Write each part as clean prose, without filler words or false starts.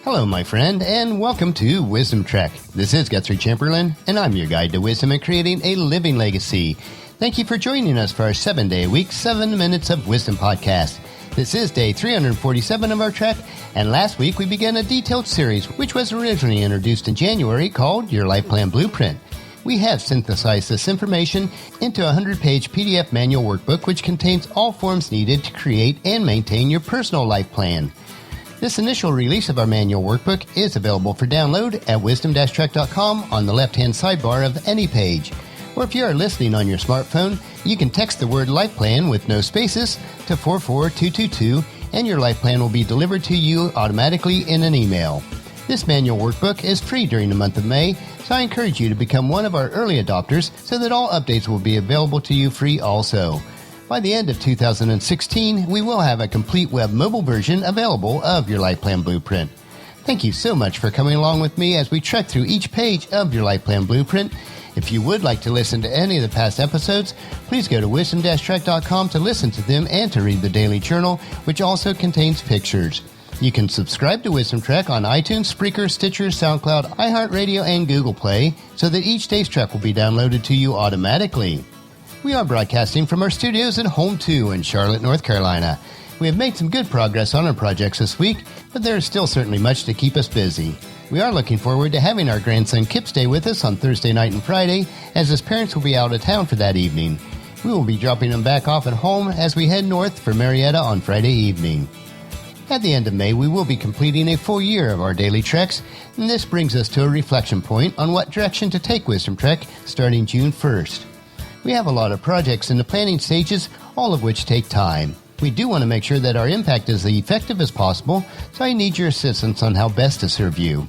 Hello, my friend, and welcome to Wisdom Trek. This is Guthrie Chamberlain, and I'm your guide to wisdom and creating a living legacy. Thank you for joining us for our 7-day-a-week, 7 Minutes of Wisdom podcast. This is day 347 of our trek, and last week we began a detailed series which was originally introduced in January called Your Life Plan Blueprint. We have synthesized this information into a 100-page PDF manual workbook which contains all forms needed to create and maintain your personal life plan. This initial release of our manual workbook is available for download at wisdom-trek.com on the left-hand sidebar of any page. Or if you are listening on your smartphone, you can text the word Life Plan with no spaces to 44222 and your life plan will be delivered to you automatically in an email. This manual workbook is free during the month of May, so I encourage you to become one of our early adopters so that all updates will be available to you free also. By the end of 2016, we will have a complete web mobile version available of your Life Plan Blueprint. Thank you so much for coming along with me as we trek through each page of your Life Plan Blueprint. If you would like to listen to any of the past episodes, please go to wisdom-trek.com to listen to them and to read the daily journal, which also contains pictures. You can subscribe to Wisdom Trek on iTunes, Spreaker, Stitcher, SoundCloud, iHeartRadio, and Google Play so that each day's trek will be downloaded to you automatically. We are broadcasting from our studios at Home 2 in Charlotte, North Carolina. We have made some good progress on our projects this week, but there is still certainly much to keep us busy. We are looking forward to having our grandson Kip stay with us on Thursday night and Friday, as his parents will be out of town for that evening. We will be dropping him back off at home as we head north for Marietta on Friday evening. At the end of May, we will be completing a full year of our daily treks, and this brings us to a reflection point on what direction to take Wisdom Trek starting June 1st. We have a lot of projects in the planning stages, all of which take time. We do want to make sure that our impact is as effective as possible, so I need your assistance on how best to serve you.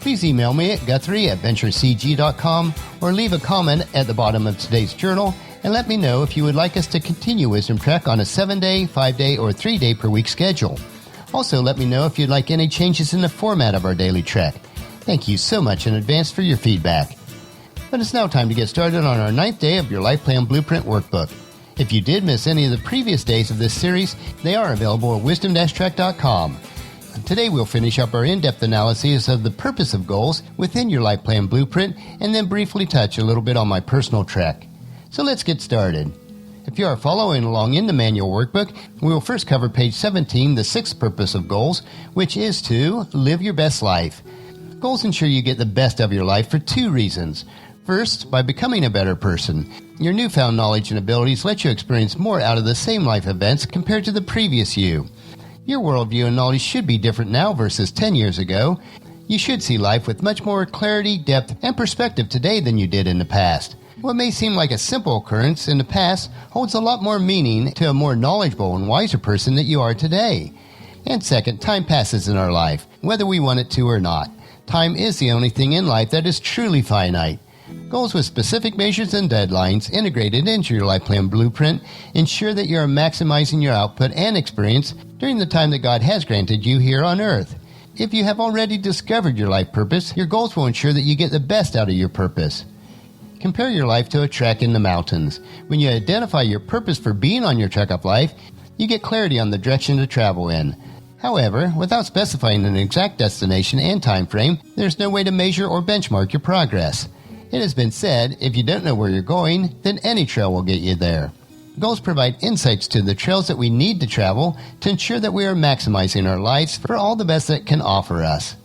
Please email me at guthrie@venturecg.com or leave a comment at the bottom of today's journal and let me know if you would like us to continue Wisdom Trek on a 7-day, 5-day, or 3-day per week schedule. Also, let me know if you'd like any changes in the format of our daily trek. Thank you so much in advance for your feedback. But it's now time to get started on our 9th day of your Life Plan Blueprint workbook. If you did miss any of the previous days of this series, they are available at wisdom-trek.com. Today we'll finish up our in-depth analysis of the purpose of goals within your Life Plan Blueprint and then briefly touch a little bit on my personal trek. So let's get started. If you are following along in the manual workbook, we will first cover page 17, the 6th purpose of goals, which is to live your best life. Goals ensure you get the best of your life for 2 reasons. First, by becoming a better person. Your newfound knowledge and abilities let you experience more out of the same life events compared to the previous you. Your worldview and knowledge should be different now versus 10 years ago. You should see life with much more clarity, depth, and perspective today than you did in the past. What may seem like a simple occurrence in the past holds a lot more meaning to a more knowledgeable and wiser person that you are today. And second, time passes in our life, whether we want it to or not. Time is the only thing in life that is truly finite. Goals with specific measures and deadlines integrated into your Life Plan Blueprint ensure that you are maximizing your output and experience during the time that God has granted you here on earth. If you have already discovered your life purpose, your goals will ensure that you get the best out of your purpose. Compare your life to a trek in the mountains. When you identify your purpose for being on your trek of life, you get clarity on the direction to travel in. However, without specifying an exact destination and time frame, there's no way to measure or benchmark your progress. It has been said, if you don't know where you're going, then any trail will get you there. Goals provide insights to the trails that we need to travel to ensure that we are maximizing our lives for all the best that it can offer us.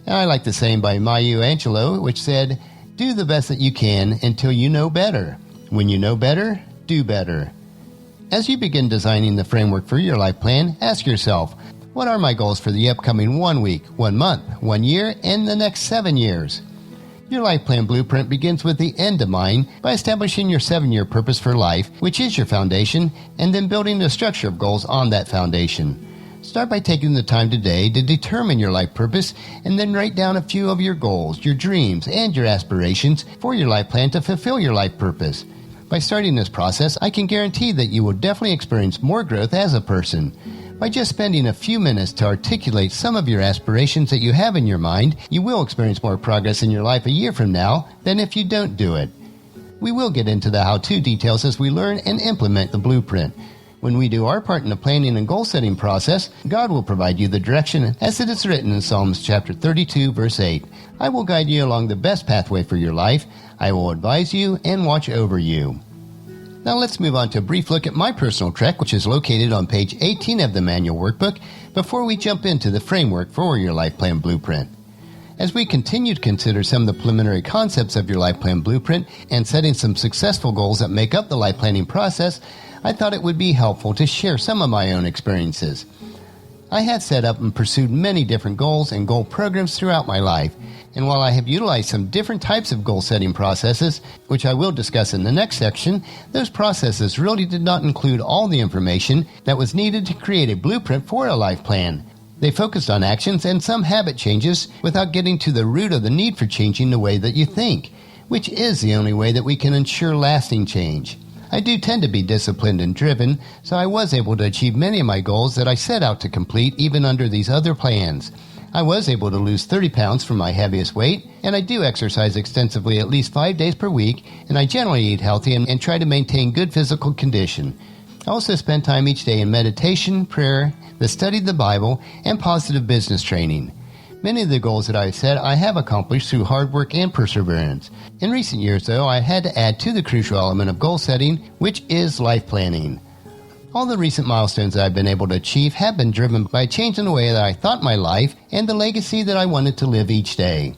And I like the saying by Maya Angelou, which said, do the best that you can until you know better. When you know better, do better. As you begin designing the framework for your life plan, ask yourself, what are my goals for the upcoming 1 week, 1 month, 1 year, and the next 7 years? Your Life Plan Blueprint begins with the end in mind by establishing your 7-year purpose for life, which is your foundation, and then building the structure of goals on that foundation. Start by taking the time today to determine your life purpose and then write down a few of your goals, your dreams, and your aspirations for your life plan to fulfill your life purpose. By starting this process, I can guarantee that you will definitely experience more growth as a person. By just spending a few minutes to articulate some of your aspirations that you have in your mind, you will experience more progress in your life a year from now than if you don't do it. We will get into the how-to details as we learn and implement the blueprint. When we do our part in the planning and goal-setting process, God will provide you the direction as it is written in Psalms chapter 32, verse 8. I will guide you along the best pathway for your life. I will advise you and watch over you. Now let's move on to a brief look at my personal trek, which is located on page 18 of the manual workbook, before we jump into the framework for your life plan blueprint. As we continue to consider some of the preliminary concepts of your life plan blueprint and setting some successful goals that make up the life planning process, I thought it would be helpful to share some of my own experiences. I have set up and pursued many different goals and goal programs throughout my life, and while I have utilized some different types of goal-setting processes, which I will discuss in the next section, those processes really did not include all the information that was needed to create a blueprint for a life plan. They focused on actions and some habit changes without getting to the root of the need for changing the way that you think, which is the only way that we can ensure lasting change. I do tend to be disciplined and driven, so I was able to achieve many of my goals that I set out to complete even under these other plans. I was able to lose 30 pounds from my heaviest weight, and I do exercise extensively at least 5 days per week, and I generally eat healthy and try to maintain good physical condition. I also spend time each day in meditation, prayer, the study of the Bible, and positive business training. Many of the goals that I set I have accomplished through hard work and perseverance. In recent years, though, I had to add to the crucial element of goal setting, which is life planning. All the recent milestones that I've been able to achieve have been driven by a change in the way that I thought my life and the legacy that I wanted to live each day.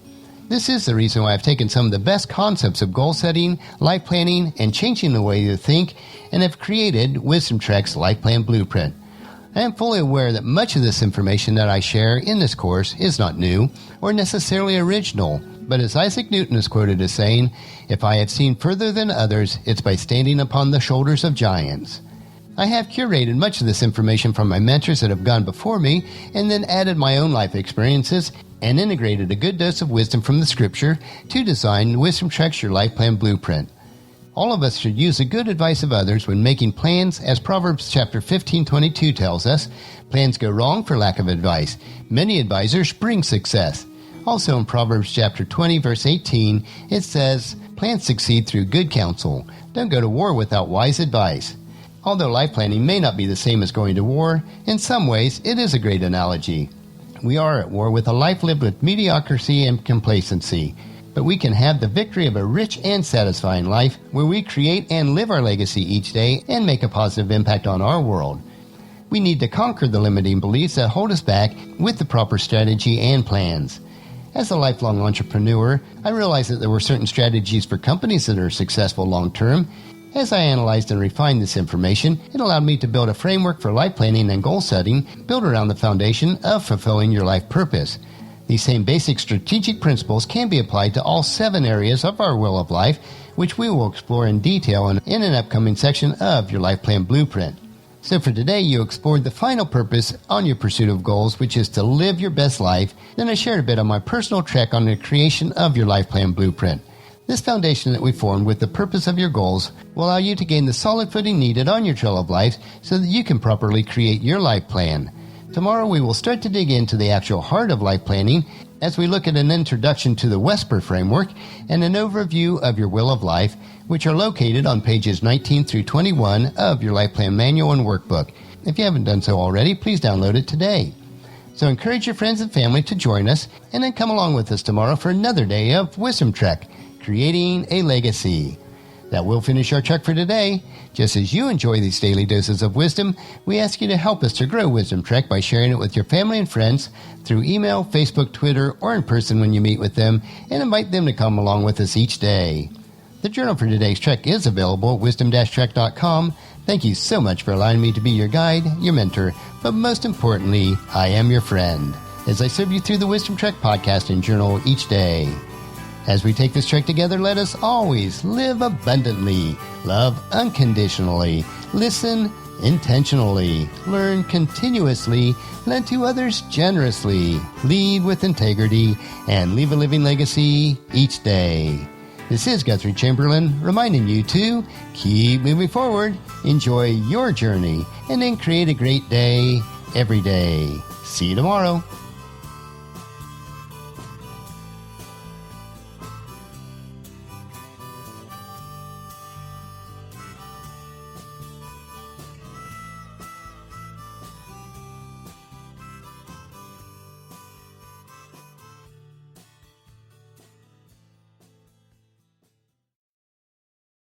This is the reason why I've taken some of the best concepts of goal setting, life planning, and changing the way you think, and have created Wisdom Trek's Life Plan Blueprint. I am fully aware that much of this information that I share in this course is not new or necessarily original, but as Isaac Newton is quoted as saying, "If I have seen further than others, it's by standing upon the shoulders of giants." I have curated much of this information from my mentors that have gone before me and then added my own life experiences and integrated a good dose of wisdom from the scripture to design Wisdom Trek's Your Life Plan Blueprint. All of us should use the good advice of others when making plans, as Proverbs chapter 15:22 tells us. Plans go wrong for lack of advice. Many advisors bring success. Also in Proverbs chapter 20 verse 18, it says, "Plans succeed through good counsel. Don't go to war without wise advice." Although life planning may not be the same as going to war, in some ways it is a great analogy. We are at war with a life lived with mediocrity and complacency, but we can have the victory of a rich and satisfying life where we create and live our legacy each day and make a positive impact on our world. We need to conquer the limiting beliefs that hold us back with the proper strategy and plans. As a lifelong entrepreneur, I realized that there were certain strategies for companies that are successful long-term. As I analyzed and refined this information, it allowed me to build a framework for life planning and goal setting built around the foundation of fulfilling your life purpose. These same basic strategic principles can be applied to all 7 areas of our will of life, which we will explore in detail in an upcoming section of your Life Plan Blueprint. So for today, you explored the final purpose on your pursuit of goals, which is to live your best life. Then I shared a bit on my personal trek on the creation of your Life Plan Blueprint. This foundation that we formed with the purpose of your goals will allow you to gain the solid footing needed on your trail of life so that you can properly create your life plan. Tomorrow we will start to dig into the actual heart of life planning as we look at an introduction to the Wesper framework and an overview of your will of life, which are located on pages 19 through 21 of your life plan manual and workbook. If you haven't done so already, please download it today. So encourage your friends and family to join us and then come along with us tomorrow for another day of Wisdom Trek, creating a legacy. That will finish our trek for today. Just as you enjoy these daily doses of wisdom, we ask you to help us to grow Wisdom Trek by sharing it with your family and friends through email, Facebook, Twitter, or in person when you meet with them, and invite them to come along with us each day. The journal for today's trek is available at wisdom-trek.com. Thank you so much for allowing me to be your guide, your mentor, but most importantly, I am your friend, as I serve you through the Wisdom Trek podcast and journal each day. As we take this trek together, let us always live abundantly, love unconditionally, listen intentionally, learn continuously, lend to others generously, lead with integrity, and leave a living legacy each day. This is Guthrie Chamberlain reminding you to keep moving forward, enjoy your journey, and then create a great day every day. See you tomorrow.